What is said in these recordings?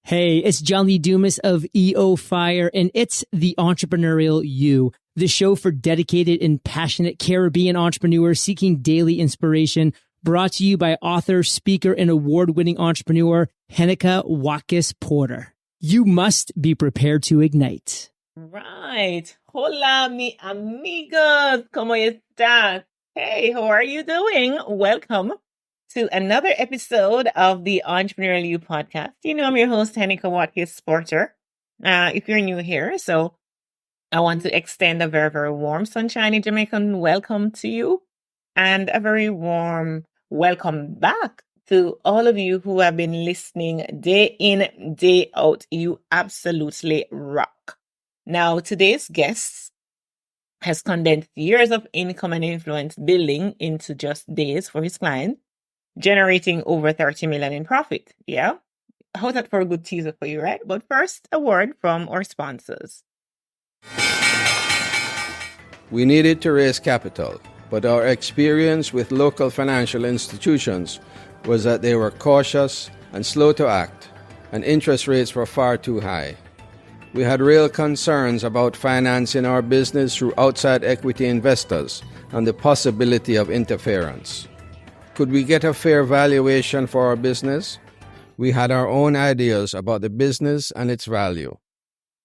Hey, it's John Lee Dumas of EO Fire, and it's the Entrepreneurial You, the show for dedicated and passionate Caribbean entrepreneurs seeking daily inspiration, brought to you by author, speaker, and award-winning entrepreneur Heneka Watkis-Porter. You must be prepared to ignite. Right. Hola, mi amigos. ¿Cómo estás? Hey, how are you doing? Welcome to another episode of the Entrepreneurial You podcast. You know, I'm your host, Heneka Watkis-Porter. If you're new here, so I want to extend a very, very warm, sunshiny Jamaican welcome to you and a very warm welcome back to all of you who have been listening day in, day out. You absolutely rock. Now, today's guest has condensed years of income and influence building into just days for his client, generating over 30 million in profit. Yeah? How's that for a good teaser for you, right? But first, a word from our sponsors. We needed to raise capital, but our experience with local financial institutions was that they were cautious and slow to act, and interest rates were far too high. We had real concerns about financing our business through outside equity investors and the possibility of interference. Could we get a fair valuation for our business? We had our own ideas about the business and its value.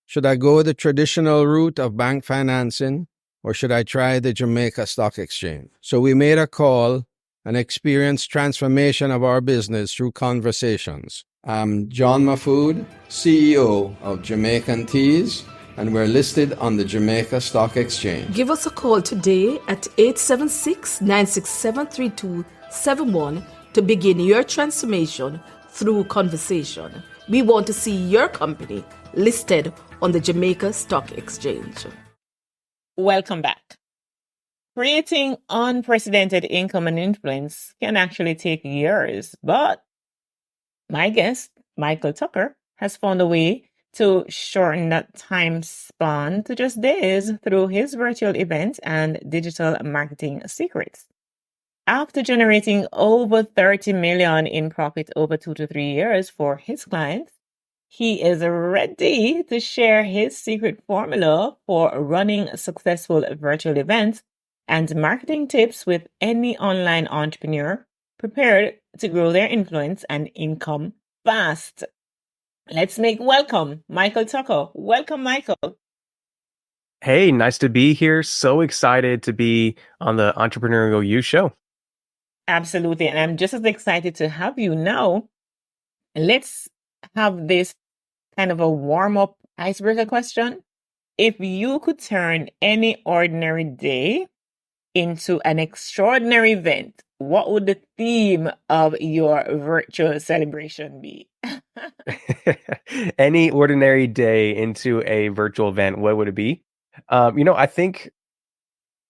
Should I go the traditional route of bank financing, or should I try the Jamaica Stock Exchange? So we made a call and experienced transformation of our business through conversations. I'm John Mafood, CEO of Jamaican Teas, and we're listed on the Jamaica Stock Exchange. Give us a call today at 876-967-3271 to begin your transformation through conversation. We want to see your company listed on the Jamaica Stock Exchange. Welcome back. Creating unprecedented income and influence can actually take years, but my guest, Michael Tucker, has found a way to shorten that time span to just days through his virtual events and digital marketing secrets. After generating over 30 million in profit over 2 to 3 years for his clients, he is ready to share his secret formula for running successful virtual events and marketing tips with any online entrepreneur prepared to grow their influence and income fast. Let's make welcome Michael Tucker. Welcome, Michael. Hey, nice to be here. So excited to be on the Entrepreneurial You show. Absolutely. And I'm just as excited to have you now. Let's have this kind of a warm-up icebreaker question. If you could turn any ordinary day into an extraordinary event, what would the theme of your virtual celebration be? Any ordinary day into a virtual event, what would it be? I think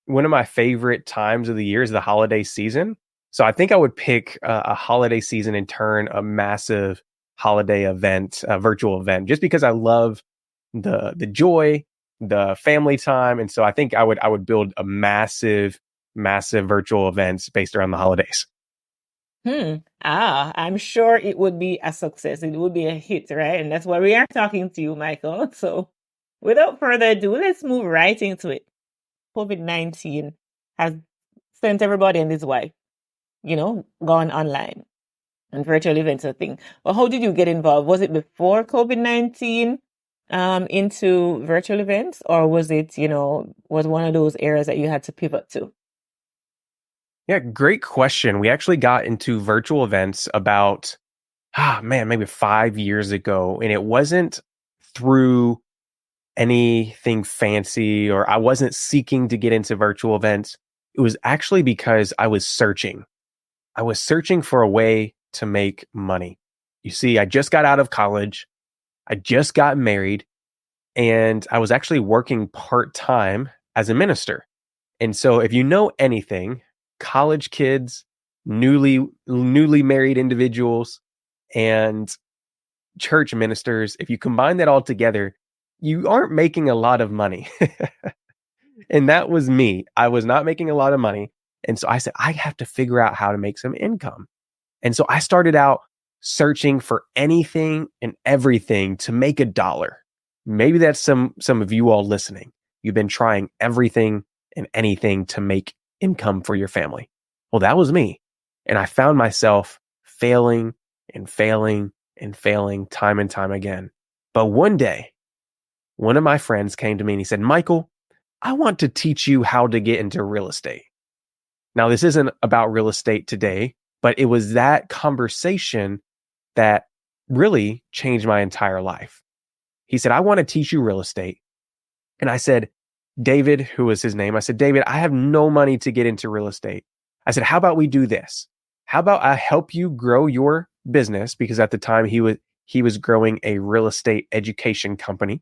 one of my favorite times of the year is the holiday season. So I think I would pick a holiday season and turn a massive holiday event, a virtual event, just because I love the joy, the family time. And so I think I would build a massive virtual events based around the holidays. I'm sure it would be a success. It would be a hit, right? And that's why we are talking to you, Michael. So without further ado, let's move right into it. COVID-19 has sent everybody and his wife, gone online, and virtual events are a thing. Well, how did you get involved? Was it before COVID-19 into virtual events, or was it, was one of those areas that you had to pivot to? Yeah, great question. We actually got into virtual events about, maybe 5 years ago. And it wasn't through anything fancy, or I wasn't seeking to get into virtual events. It was actually because I was searching. I was searching for a way to make money. You see, I just got out of college. I just got married, and I was actually working part-time as a minister. And so if you know anything, college kids, newly married individuals, and church ministers, if you combine that all together, you aren't making a lot of money. And that was me. I was not making a lot of money. And so I said, I have to figure out how to make some income. And so I started out searching for anything and everything to make $1. Maybe that's some of you all listening. You've been trying everything and anything to make income for your family. Well, that was me. And I found myself failing and failing and failing time and time again. But one day, one of my friends came to me and he said, Michael, I want to teach you how to get into real estate. Now, this isn't about real estate today, but it was that conversation that really changed my entire life. He said, I want to teach you real estate. And I said, David, who was his name, I said, David, I have no money to get into real estate. I said, how about we do this? How about I help you grow your business? Because at the time he was growing a real estate education company.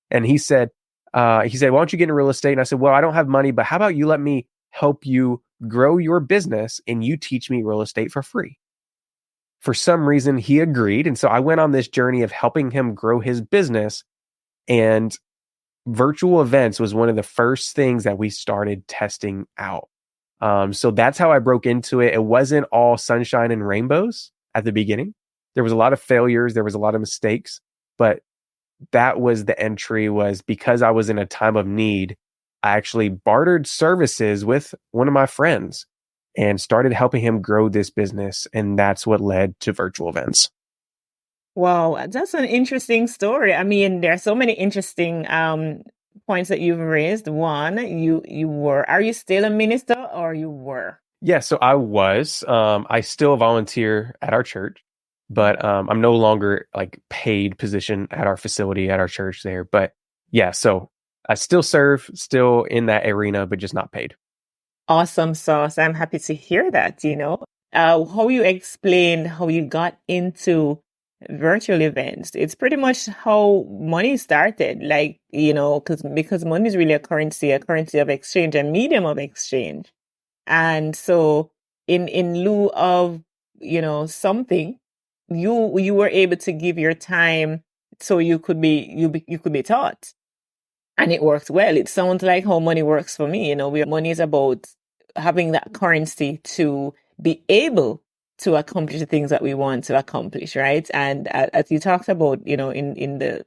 And he said, why don't you get into real estate? And I said, well, I don't have money, but how about you let me help you grow your business and you teach me real estate for free? For some reason, he agreed. And so I went on this journey of helping him grow his business. And virtual events was one of the first things that we started testing out. So that's how I broke into it. It wasn't all sunshine and rainbows at the beginning. There was a lot of failures. There was a lot of mistakes, but that was the entry. Was because I was in a time of need. I actually bartered services with one of my friends and started helping him grow this business. And that's what led to virtual events. Wow, that's an interesting story. I mean, there are so many interesting points that you've raised. One, are you still a minister or you were? Yeah, so I was. I still volunteer at our church, but I'm no longer like paid position at our facility at our church there. But yeah, so I still serve, still in that arena, but just not paid. Awesome sauce. I'm happy to hear that, how you explained how you got into virtual events. It's pretty much how money started, because money is really a currency of exchange, a medium of exchange. And so in lieu of, something, you were able to give your time so you could be taught. And it worked well. It sounds like how money works for me. Money is about having that currency to be able to accomplish the things that we want to accomplish, right? And as you talked about, in the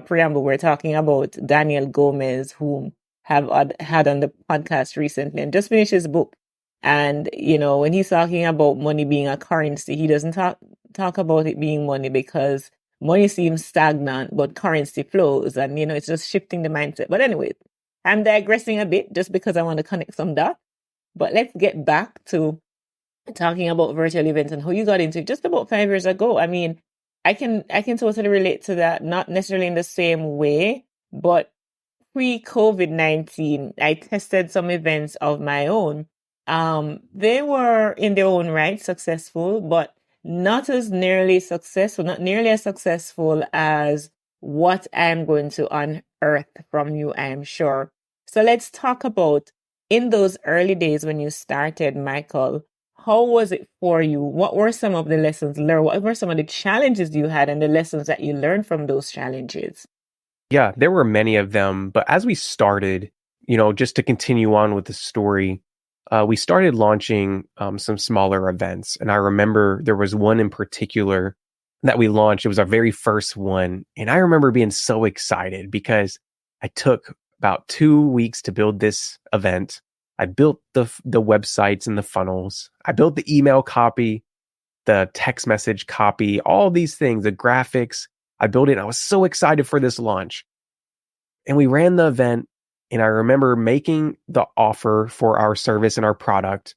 preamble, we're talking about Daniel Gomez, whom have had on the podcast recently and just finished his book. And, when he's talking about money being a currency, he doesn't talk about it being money because money seems stagnant, but currency flows and, it's just shifting the mindset. But anyway, I'm digressing a bit just because I want to connect some dots. But let's get back to talking about virtual events and how you got into it just about 5 years ago. I mean, I can totally relate to that, not necessarily in the same way, but pre-COVID-19, I tested some events of my own. They were in their own right successful, but not nearly as successful as what I'm going to unearth from you, I am sure. So let's talk about in those early days when you started, Michael. How was it for you? What were some of the lessons learned? What were some of the challenges you had and the lessons that you learned from those challenges? Yeah, there were many of them. But as we started, just to continue on with the story, we started launching some smaller events. And I remember there was one in particular that we launched. It was our very first one. And I remember being so excited because I took about 2 weeks to build this event. I built the websites and the funnels. I built the email copy, the text message copy, all these things, the graphics. I built it and I was so excited for this launch. And we ran the event and I remember making the offer for our service and our product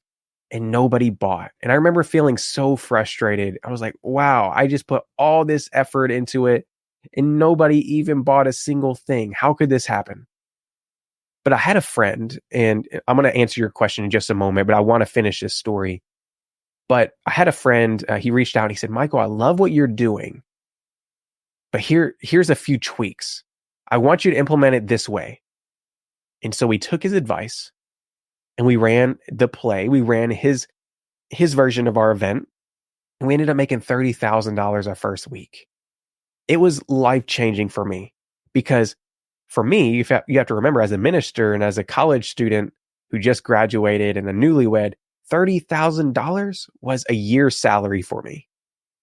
and nobody bought. And I remember feeling so frustrated. I was like, wow, I just put all this effort into it and nobody even bought a single thing. How could this happen? But I had a friend, and I'm going to answer your question in just a moment, but I want to finish this story. But I had a friend, he reached out and he said, Michael, I love what you're doing, but here's a few tweaks. I want you to implement it this way. And so we took his advice and we ran the play. We ran his version of our event and we ended up making $30,000 our first week. It was life-changing for me because for me, you have to remember, as a minister and as a college student who just graduated and a newlywed, $30,000 was a year's salary for me.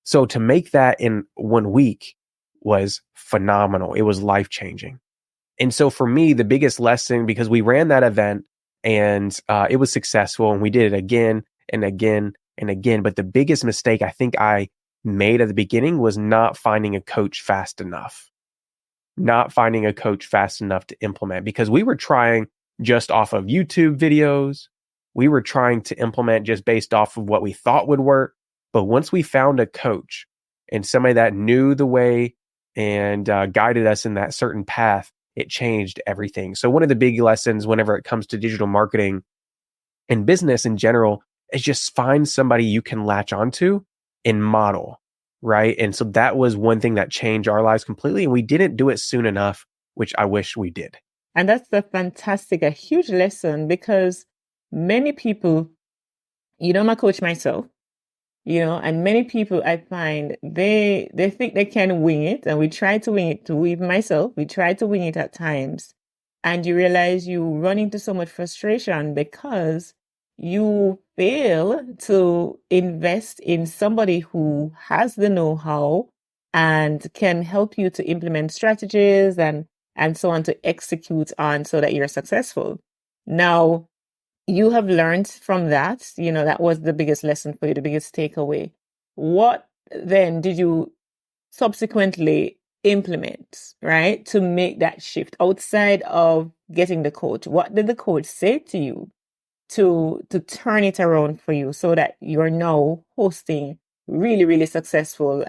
So to make that in 1 week was phenomenal. It was life-changing. And so for me, the biggest lesson, because we ran that event and it was successful and we did it again and again and again. But the biggest mistake I think I made at the beginning was not finding a coach fast enough. Not finding a coach fast enough to implement, because we were trying just off of YouTube videos. We were trying to implement just based off of what we thought would work. But once we found a coach and somebody that knew the way and guided us in that certain path, it changed everything. So one of the big lessons whenever it comes to digital marketing and business in general is just find somebody you can latch onto and model, right? And so that was one thing that changed our lives completely. And we didn't do it soon enough, which I wish we did. And that's a huge lesson, because many people, I'm a coach myself, and many people I find they think they can wing it, and we try to wing it too. Even myself, we try to wing it at times, and you realize you run into so much frustration because you fail to invest in somebody who has the know-how and can help you to implement strategies and so on to execute on so that you're successful. Now, you have learned from that, that was the biggest lesson for you, the biggest takeaway. What then did you subsequently implement, right, to make that shift outside of getting the coach? What did the coach say to you to turn it around for you so that you're now hosting really, really successful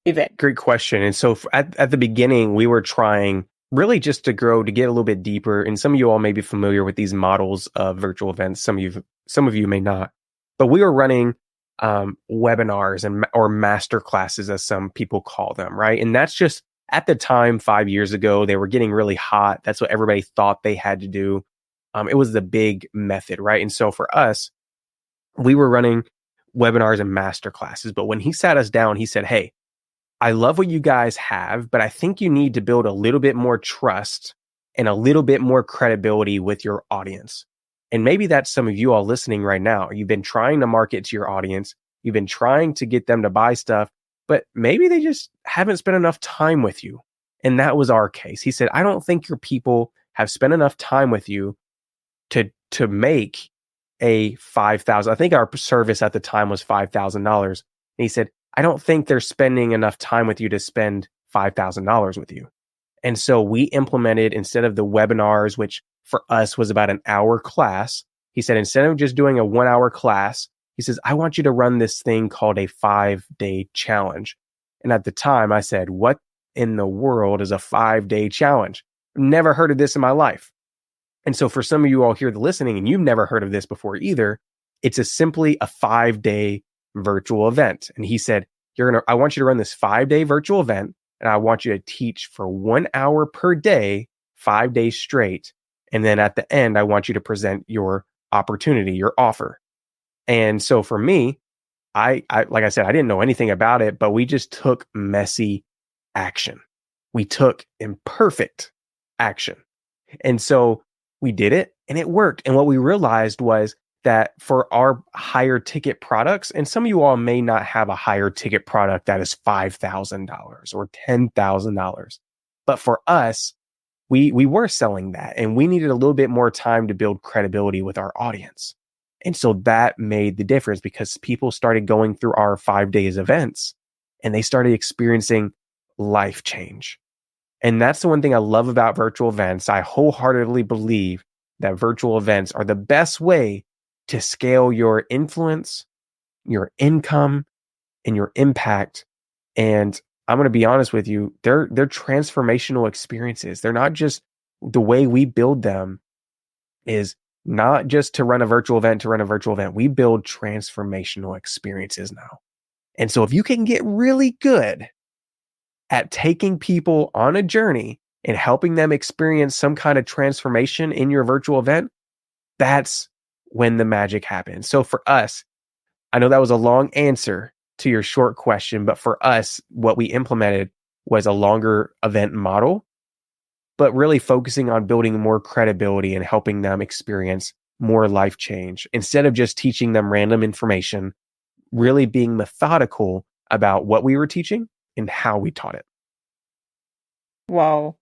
event? Great question. And so at the beginning, we were trying really just to grow, to get a little bit deeper. And some of you all may be familiar with these models of virtual events. Some of you may not. But we were running webinars or master classes, as some people call them, right? And that's just, at the time, 5 years ago, they were getting really hot. That's what everybody thought they had to do. It was the big method, right? And so for us, we were running webinars and master classes. But when he sat us down, he said, hey, I love what you guys have, but I think you need to build a little bit more trust and a little bit more credibility with your audience. And maybe that's some of you all listening right now. You've been trying to market to your audience. You've been trying to get them to buy stuff, but maybe they just haven't spent enough time with you. And that was our case. He said, I don't think your people have spent enough time with you to make a $5,000. I think our service at the time was $5,000. And he said, I don't think they're spending enough time with you to spend $5,000 with you. And so we implemented, instead of the webinars, which for us was about an hour class, he said, instead of just doing a 1 hour class, he says, I want you to run this thing called a 5-day challenge. And at the time I said, what in the world is a 5-day challenge? Never heard of this in my life. And so for some of you all here listening, and you've never heard of this before either, it's simply a 5-day virtual event. And he said, I want you to run this 5-day virtual event, and I want you to teach for 1 hour per day, 5 days straight. And then at the end, I want you to present your opportunity, your offer. And so for me, I like I said, I didn't know anything about it, but we just took messy action. We took imperfect action. And so we did it, and it worked. And what we realized was that for our higher ticket products, and some of you all may not have a higher ticket product that is $5,000 or $10,000, but for us, we were selling that, and we needed a little bit more time to build credibility with our audience. And so that made the difference, because people started going through our 5 days events and they started experiencing life change. And that's the one thing I love about virtual events. I wholeheartedly believe that virtual events are the best way to scale your influence, your income, and your impact. And I'm going to be honest with you, they're transformational experiences. They're not just, the way we build them is not just to run a virtual event. We build transformational experiences now. And so if you can get really good at taking people on a journey and helping them experience some kind of transformation in your virtual event, that's when the magic happens. So for us, I know that was a long answer to your short question, but for us, what we implemented was a longer event model, but really focusing on building more credibility and helping them experience more life change. Instead of just teaching them random information, really being methodical about what we were teaching and how we taught it. Wow.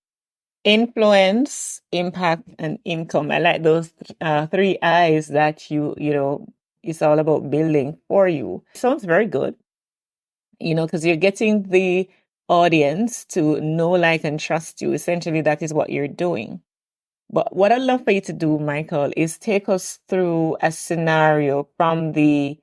Influence, impact, and income. I like those three I's that it's all about building for you. Sounds very good, because you're getting the audience to know, like, and trust you. Essentially, that is what you're doing. But what I'd love for you to do, Michael, is take us through a scenario from the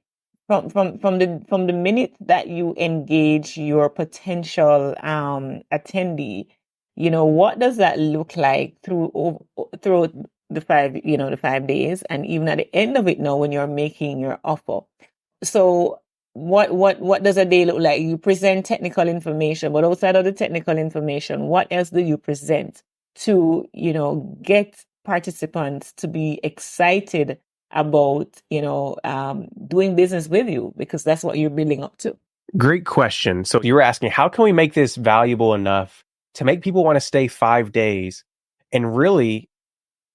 minute that you engage your potential attendee. What does that look like through the 5 days, and even at the end of it now when you're making your offer. So what does a day look like? You present technical information, but outside of the technical information, what else do you present to, get participants to be excited about, doing business with you, because that's what you're building up to? Great question. So you were asking, how can we make this valuable enough to make people want to stay 5 days and really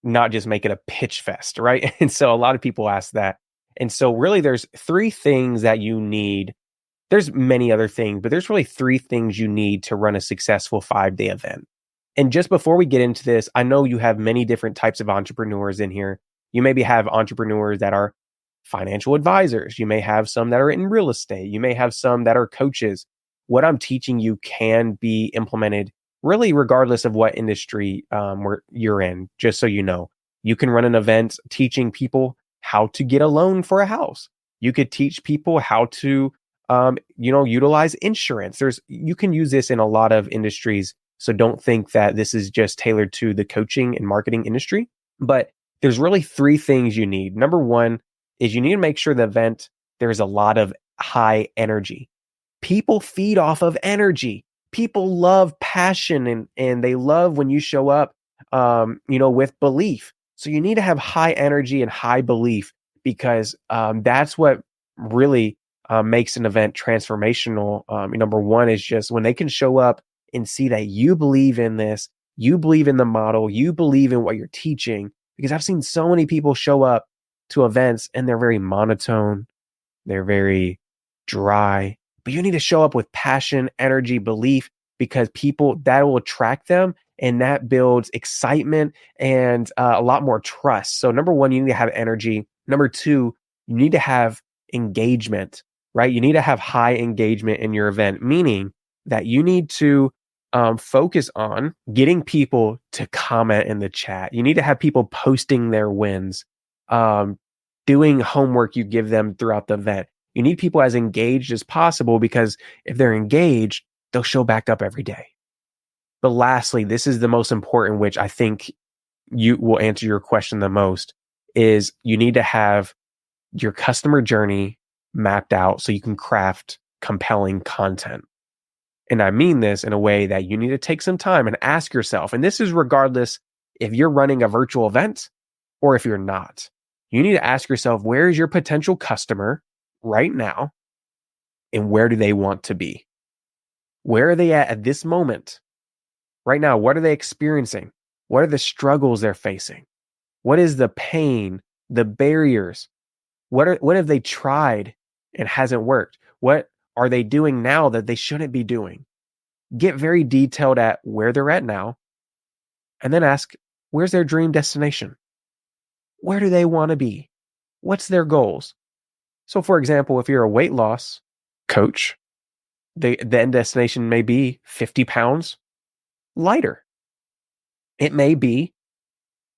not just make it a pitch fest, right? And so a lot of people ask that. And so really there's 3 things that you need. There's many other things, but there's really 3 things you need to run a successful 5-day event. And just before we get into this, I know you have many different types of entrepreneurs in here. You maybe have entrepreneurs that are financial advisors. You may have some that are in real estate. You may have some that are coaches. What I'm teaching you can be implemented really regardless of what industry you're in. Just so you know, you can run an event teaching people how to get a loan for a house. You could teach people how to, utilize insurance. You can use this in a lot of industries. So don't think that this is just tailored to the coaching and marketing industry, but there's really 3 things you need. Number 1 is you need to make sure the event, there's a lot of high energy. People feed off of energy. People love passion and they love when you show up, with belief. So you need to have high energy and high belief, because that's what really makes an event transformational. Number 1 is just when they can show up and see that you believe in this, you believe in the model, you believe in what you're teaching. Because I've seen so many people show up to events and they're very monotone, they're very dry, but you need to show up with passion, energy, belief, because people, that will attract them and that builds excitement and a lot more trust. So number 1, you need to have energy. Number 2, you need to have engagement, right? You need to have high engagement in your event, meaning that you need to focus on getting people to comment in the chat. You need to have people posting their wins, doing homework you give them throughout the event. You need people as engaged as possible, because if they're engaged, they'll show back up every day. But lastly, this is the most important, which I think you will answer your question the most, is you need to have your customer journey mapped out so you can craft compelling content. And I mean this in a way that you need to take some time and ask yourself, and this is regardless if you're running a virtual event or if you're not. You need to ask yourself, where is your potential customer right now? And where do they want to be? Where are they at this moment? Right now, what are they experiencing? What are the struggles they're facing? What is the pain, the barriers? What have they tried and hasn't worked? What are they doing now that they shouldn't be doing? Get very detailed at where they're at now, and then ask, where's their dream destination? Where do they want to be? What's their goals? So for example, if you're a weight loss coach, the end destination may be 50 pounds lighter. It may be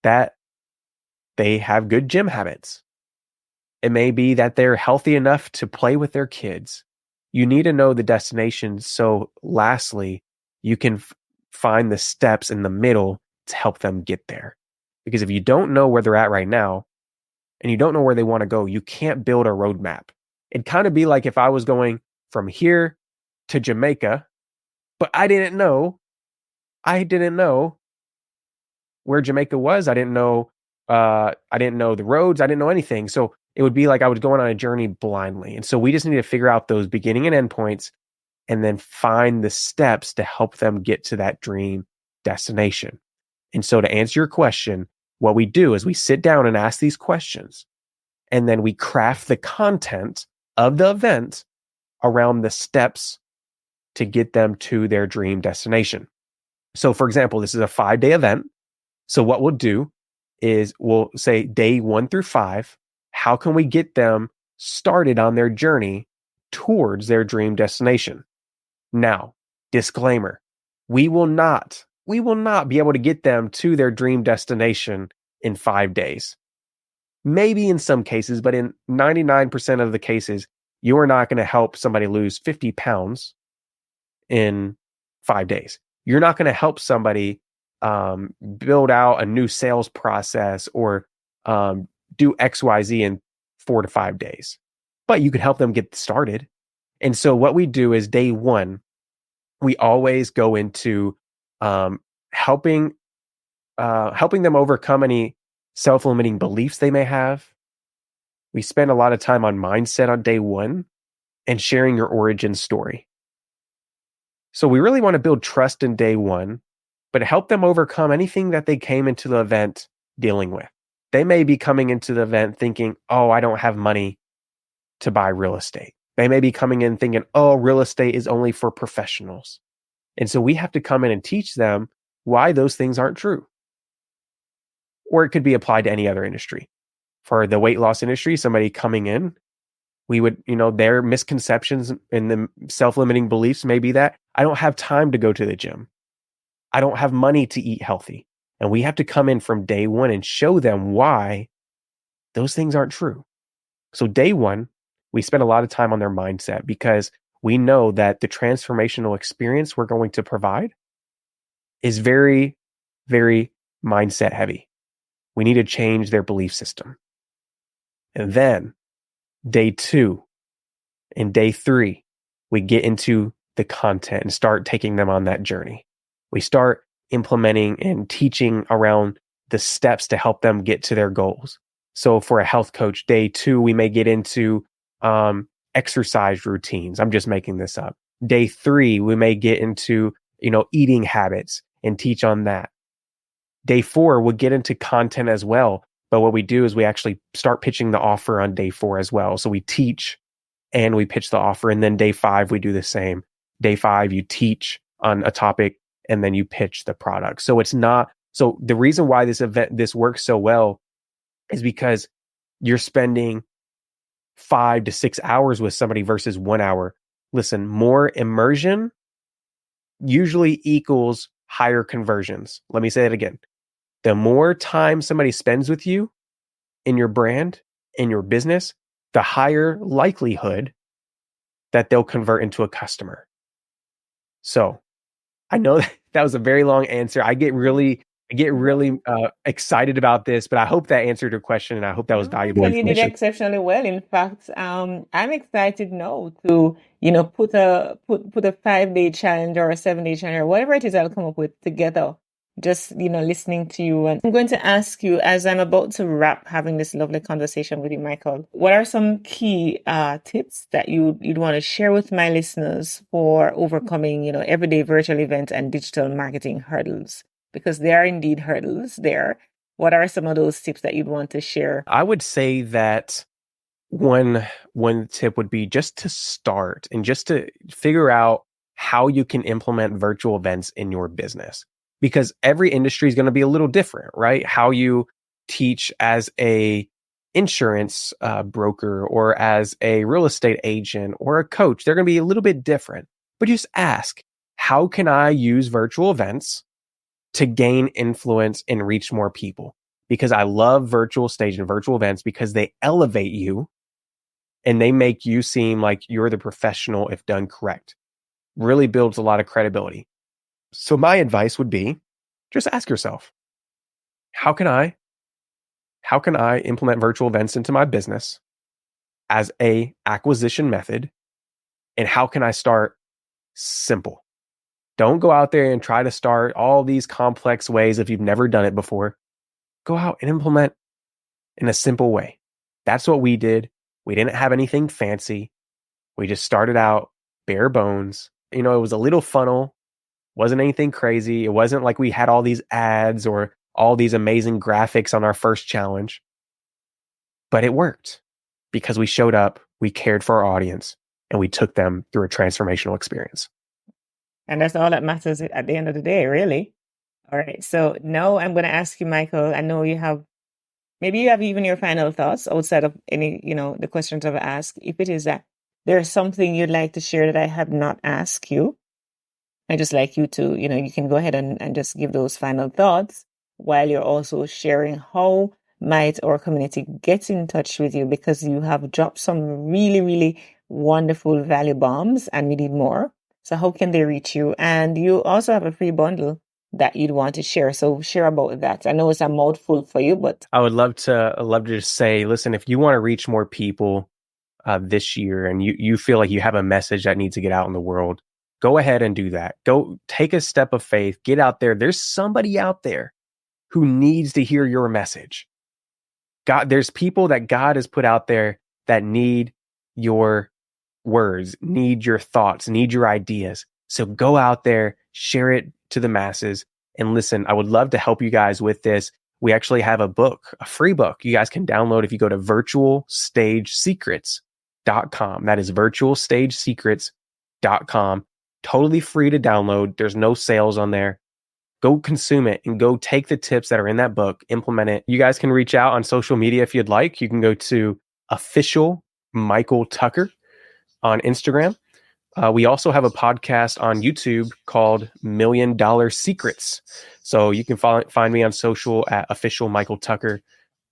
that they have good gym habits. It may be that they're healthy enough to play with their kids. You need to know the destination. So lastly, you can find the steps in the middle to help them get there. Because if you don't know where they're at right now and you don't know where they want to go, you can't build a roadmap. It'd kind of be like if I was going from here to Jamaica, but I didn't know where Jamaica was. I didn't know the roads. I didn't know anything. So it would be like I was going on a journey blindly. And so we just need to figure out those beginning and end points and then find the steps to help them get to that dream destination. And so to answer your question, what we do is we sit down and ask these questions, and then we craft the content of the event around the steps to get them to their dream destination. So for example, this is a 5-day event. So what we'll do is we'll say day 1 through 5, how can we get them started on their journey towards their dream destination? Now, disclaimer, we will not be able to get them to their dream destination in 5 days. Maybe in some cases, but in 99% of the cases, you are not going to help somebody lose 50 pounds in 5 days. You're not going to help somebody build out a new sales process or do XYZ in 4 to 5 days. But you could help them get started. And so what we do is day 1, we always go into helping them overcome any self-limiting beliefs they may have. We spend a lot of time on mindset on day 1 and sharing your origin story. So we really want to build trust in day 1, but help them overcome anything that they came into the event dealing with. They may be coming into the event thinking, oh, I don't have money to buy real estate. They may be coming in thinking, oh, real estate is only for professionals. And so we have to come in and teach them why those things aren't true. Or it could be applied to any other industry. For the weight loss industry, somebody coming in, we would, their misconceptions and the self-limiting beliefs may be that I don't have time to go to the gym. I don't have money to eat healthy. And we have to come in from day 1 and show them why those things aren't true. So day 1, we spend a lot of time on their mindset because we know that the transformational experience we're going to provide is very, very mindset heavy. We need to change their belief system. And then day 2 and day 3, we get into the content and start taking them on that journey. We start implementing and teaching around the steps to help them get to their goals. So for a health coach, day 2, we may get into exercise routines. I'm just making this up. Day 3, we may get into, eating habits and teach on that. Day 4, we'll get into content as well. But what we do is we actually start pitching the offer on day 4 as well. So we teach and we pitch the offer. And then day 5, we do the same. Day 5, you teach on a topic and then you pitch the product. So so the reason why this works so well is because you're spending 5 to 6 hours with somebody versus 1 hour. Listen, more immersion usually equals higher conversions. Let me say it again. The more time somebody spends with you in your brand, in your business, the higher likelihood that they'll convert into a customer. So I know that was a very long answer. I get really excited about this, but I hope that answered your question and I hope that was valuable Well, you did information. exceptionally well. In fact, I'm excited now to, put a 5-day challenge or a 7-day challenge or whatever it is I'll come up with together. Just, listening to you. And I'm going to ask you, as I'm about to wrap having this lovely conversation with you, Michael, what are some key tips that you'd want to share with my listeners for overcoming, everyday virtual event and digital marketing hurdles? Because there are indeed hurdles there. What are some of those tips that you'd want to share? I would say that one tip would be just to start and just to figure out how you can implement virtual events in your business. Because every industry is going to be a little different, right? How you teach as a insurance broker or as a real estate agent or a coach, they're going to be a little bit different. But just ask, how can I use virtual events to gain influence and reach more people? Because I love virtual stage and virtual events because they elevate you and they make you seem like you're the professional if done correct. Really builds a lot of credibility. So my advice would be, just ask yourself, how can I implement virtual events into my business as a acquisition method? And how can I start simple? Don't go out there and try to start all these complex ways if you've never done it before. Go out and implement in a simple way. That's what we did. We didn't have anything fancy. We just started out bare bones. It was a little funnel. Wasn't anything crazy. It wasn't like we had all these ads or all these amazing graphics on our first challenge. But it worked because we showed up, we cared for our audience, and we took them through a transformational experience. And that's all that matters at the end of the day, really. All right. So now I'm going to ask you, Michael, I know maybe you have even your final thoughts outside of any, the questions I've asked. If it is that there's something you'd like to share that I have not asked you, I just like you to, you can go ahead and just give those final thoughts while you're also sharing how might our community get in touch with you, because you have dropped some really, really wonderful value bombs and we need more. So how can they reach you? And you also have a free bundle that you'd want to share. So share about that. I know it's a mouthful for you, but I would love to just say, listen, if you want to reach more people this year and you feel like you have a message that needs to get out in the world, go ahead and do that. Go take a step of faith, get out there. There's somebody out there who needs to hear your message. There's people that God has put out there that need your words, need your thoughts, need your ideas. So go out there, share it to the masses. And listen, I would love to help you guys with this. We actually have a book, a free book you guys can download if you go to virtualstagesecrets.com. That is virtualstagesecrets.com. Totally free to download. There's no sales on there. Go consume it and go take the tips that are in that book, implement it. You guys can reach out on social media if you'd like. You can go to official Michael Tucker on Instagram. We also have a podcast on YouTube called $1 Million Secrets. So you can find me on social at official Michael Tucker,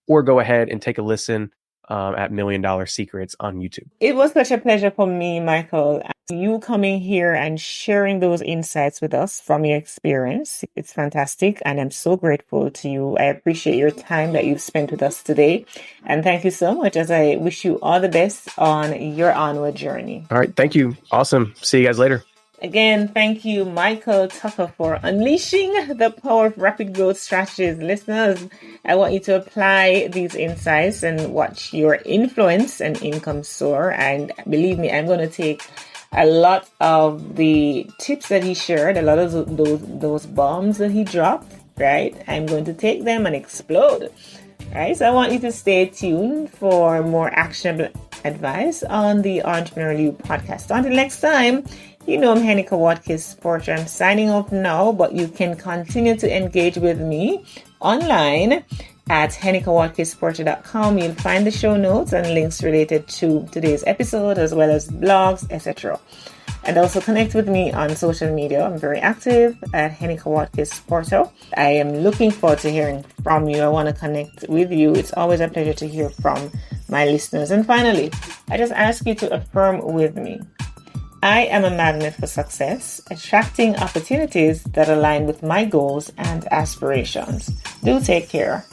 or go ahead and take a listen at $1 Million Secrets on YouTube. It was such a pleasure for me, Michael. You coming here and sharing those insights with us from your experience. It's fantastic. And I'm so grateful to you. I appreciate your time that you've spent with us today. And thank you so much, as I wish you all the best on your onward journey. All right. Thank you. Awesome. See you guys later. Again, thank you, Michael Tucker, for unleashing the power of rapid growth strategies. Listeners, I want you to apply these insights and watch your influence and income soar. And believe me, I'm going to take a lot of the tips that he shared, a lot of those bombs that he dropped, right? I'm going to take them and explode. Right? So I want you to stay tuned for more actionable advice on the Entrepreneurial You podcast. Until next time, I'm Heneka Watkis-Porter. I'm signing off now, but you can continue to engage with me online at henekawatkisporter.com. You'll find the show notes and links related to today's episode, as well as blogs, etc. And also connect with me on social media. I'm very active at Heneka Watkis-Porter. I am looking forward to hearing from you. I want to connect with you. It's always a pleasure to hear from my listeners. And finally, I just ask you to affirm with me. I am a magnet for success, attracting opportunities that align with my goals and aspirations. Do take care.